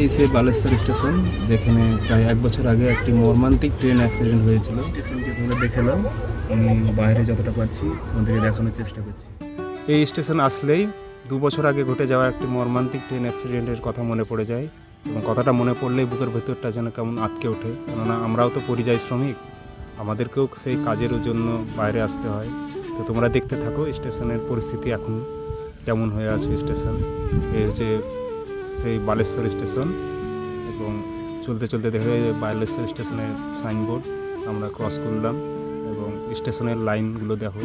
এই সে বালেশ্বর স্টেশন, যেখানে প্রায় 1 বছর আগে একটি মর্মান্তিক ট্রেন অ্যাক্সিডেন্ট হয়েছিল। স্টেশনকে ধরে দেখলাম, আমি বাইরে যতটা পারছি আমাদেরকে দেখানোর চেষ্টা করছি। এই স্টেশন আসলেই 2 বছর আগে ঘটে যাওয়া একটি মর্মান্তিক ট্রেন অ্যাক্সিডেন্টের কথা মনে পড়ে যায়, এবং কথাটা মনে পড়লেই বুকের ভেতরটা যেন কেমন আটকে ওঠে। কেননা আমরাও তো পরিযায়ী শ্রমিক, আমাদেরকেও সেই কাজের জন্য বাইরে আসতে হয়। তো তোমরা দেখতে থাকো স্টেশনের পরিস্থিতি এখন কেমন হয়ে আছে স্টেশন। এই হচ্ছে সেই বালেশ্বর স্টেশন, এবং চলতে চলতে দেখা যায় যে বালেশ্বর স্টেশনের সাইনবোর্ড আমরা ক্রস করলাম, এবং স্টেশনের লাইনগুলো দেখো।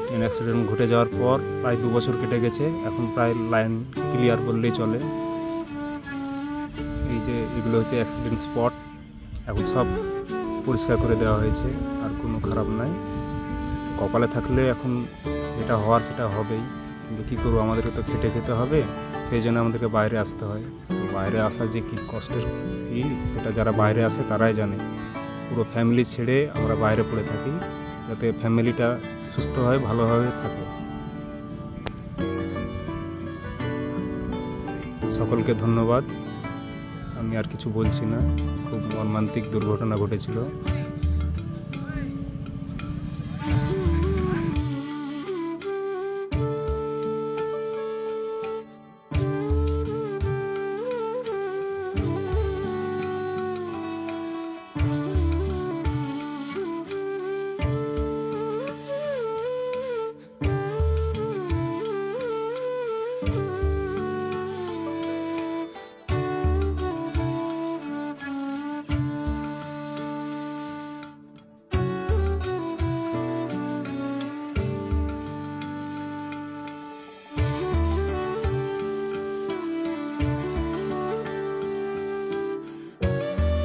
ট্রেন অ্যাক্সিডেন্ট ঘটে যাওয়ার পর প্রায় 2 বছর কেটে গেছে, এখন প্রায় লাইন ক্লিয়ার বললেই চলে। এই যে এগুলো হচ্ছে অ্যাক্সিডেন্ট স্পট, এখন সব পরিষ্কার করে দেওয়া হয়েছে, আর কোনো খারাপ নাই। কপালে থাকলে এখন যেটা হওয়ার সেটা হবেই, কিন্তু কী করবো, আমাদেরকে তো খেটে খেতে হবে, সেই জন্য আমাদেরকে বাইরে আসতে হয়। বাইরে আসা যে কী কষ্টের কী, সেটা যারা বাইরে আসে তারাই জানে। পুরো ফ্যামিলি ছেড়ে আমরা বাইরে পড়ে থাকি, যাতে ফ্যামিলিটা সুস্থ হয়, ভালোভাবে থাকে। সকলকে ধন্যবাদ, আমি আর কিছু বলছি না। খুব মর্মান্তিক দুর্ঘটনা ঘটেছিল।